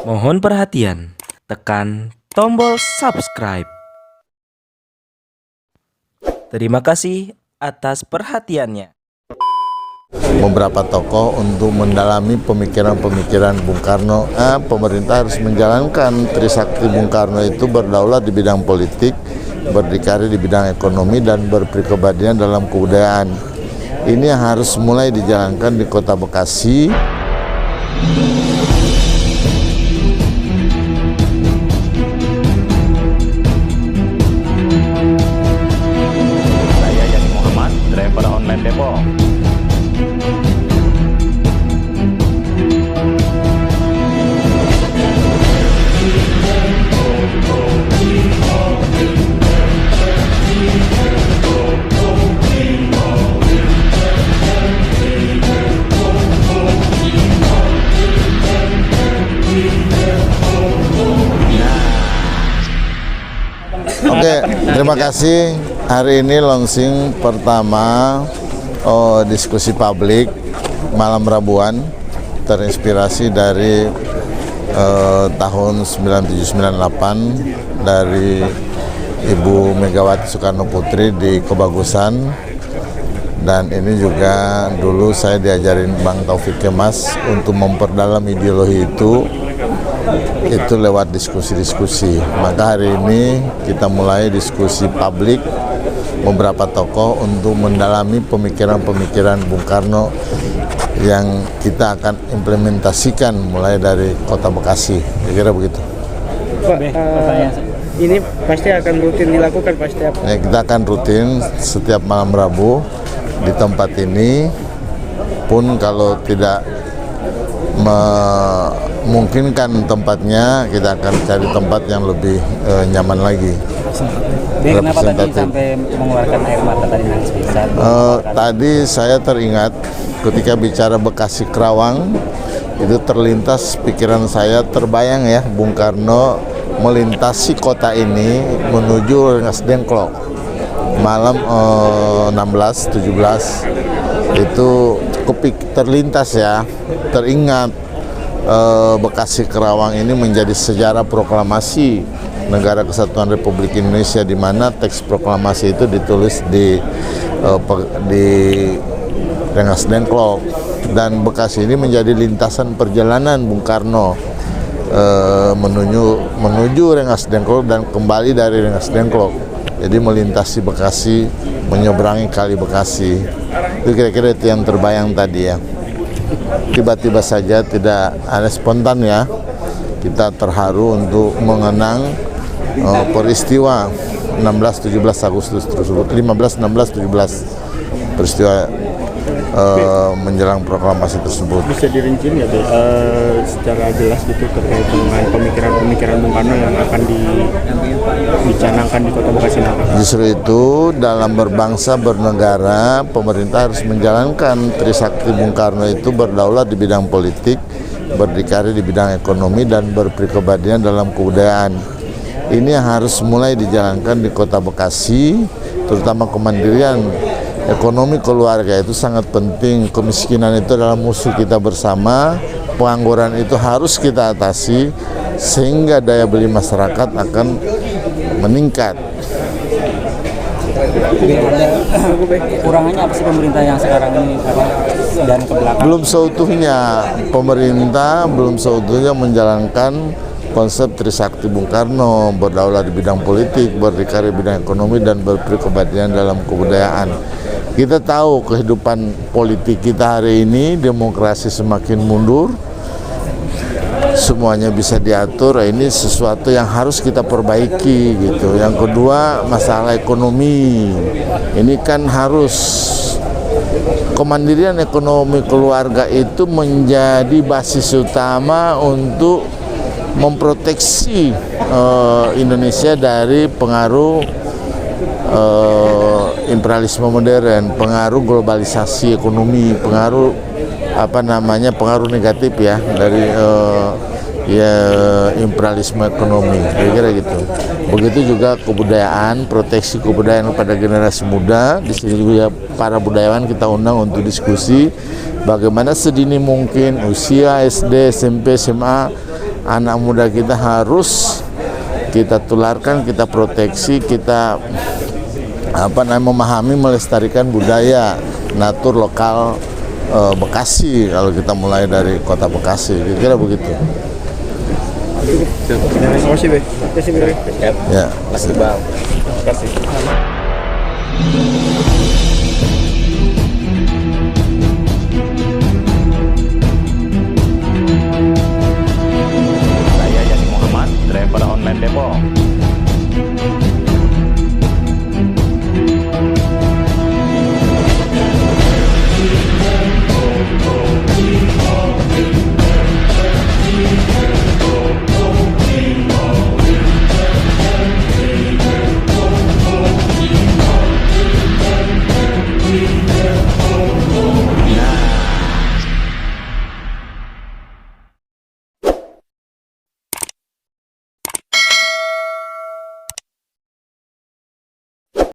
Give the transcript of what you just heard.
Mohon perhatian, tekan tombol subscribe. Terima kasih atas perhatiannya. Beberapa tokoh untuk mendalami pemikiran-pemikiran Bung Karno. Pemerintah harus menjalankan Trisakti Bung Karno itu berdaulat di bidang politik, berdikari di bidang ekonomi, dan berpribadian dalam kebudayaan. Ini harus mulai dijalankan di Kota Bekasi. Saya Yani Muhammad, driver online Depok. Oke, terima kasih. Hari ini launching pertama diskusi publik malam Rabuan, terinspirasi dari tahun 9798 dari Ibu Megawati Soekarno Putri di Kebagusan. Dan ini juga dulu saya diajarin Bang Taufik Kemas untuk memperdalam ideologi itu lewat diskusi-diskusi. Maka hari ini kita mulai diskusi publik beberapa tokoh untuk mendalami pemikiran-pemikiran Bung Karno yang kita akan implementasikan mulai dari Kota Bekasi. Kira-kira begitu. Pak, ini pasti akan rutin dilakukan pasti apa? Ya, kita akan rutin setiap malam Rabu di tempat ini, pun kalau tidak memungkinkan tempatnya, kita akan cari tempat yang lebih nyaman lagi. Kenapa tadi sampai mengeluarkan air mata tadi nangis besar? Tadi saya teringat ketika bicara Bekasi Kerawang, itu terlintas pikiran saya, terbayang ya Bung Karno melintasi kota ini menuju Rengas Dengklok malam 16-17 itu terlintas ya, teringat. Bekasi Kerawang ini menjadi sejarah proklamasi Negara Kesatuan Republik Indonesia, di mana teks proklamasi itu ditulis di Rengas Dengklok, dan Bekasi ini menjadi lintasan perjalanan Bung Karno menuju Rengas Dengklok dan kembali dari Rengas Dengklok. Jadi melintasi Bekasi, menyeberangi Kali Bekasi. Itu kira-kira itu yang terbayang tadi ya. Tiba-tiba saja, tidak ada spontan ya, kita terharu untuk mengenang peristiwa 16-17 Agustus tersebut, 15-16-17 peristiwa menjelang proklamasi tersebut. Bisa dirinci nggak secara jelas gitu terkait dengan pemikiran-pemikiran Bung Karno yang akan dicanangkan di Kota Bekasi nanti? Justru itu, dalam berbangsa bernegara, pemerintah harus menjalankan Trisakti Bung Karno itu berdaulat di bidang politik, berdikari di bidang ekonomi, dan berpribadian dalam kebudayaan. Ini harus mulai dijalankan di Kota Bekasi, terutama kemandirian ekonomi keluarga itu sangat penting. Kemiskinan itu adalah musuh kita bersama. Pengangguran itu harus kita atasi sehingga daya beli masyarakat akan meningkat. Kurangannya apa sih pemerintah yang sekarang ini dan ke belakang? Belum seutuhnya pemerintah menjalankan konsep Trisakti Bung Karno, berdaulat di bidang politik, berdikari di bidang ekonomi, dan berpribadian dalam kebudayaan. Kita tahu kehidupan politik kita hari ini, demokrasi semakin mundur, semuanya bisa diatur. Ini sesuatu yang harus kita perbaiki gitu. Yang kedua, masalah ekonomi. Ini kan harus kemandirian ekonomi keluarga itu menjadi basis utama untuk memproteksi Indonesia dari pengaruh imperialisme modern, pengaruh globalisasi ekonomi, pengaruh pengaruh negatif ya dari imperialisme ekonomi, kira-kira gitu. Begitu juga kebudayaan, proteksi kebudayaan pada generasi muda. Di sini juga para budayawan kita undang untuk diskusi bagaimana sedini mungkin usia SD, SMP, SMA anak muda kita harus kita tularkan, kita proteksi, kita memahami, melestarikan budaya natur lokal Bekasi. Kalau kita mulai dari kota Bekasi, kira-kira begitu. Terima kasih, Be. Ya. Terima kasih.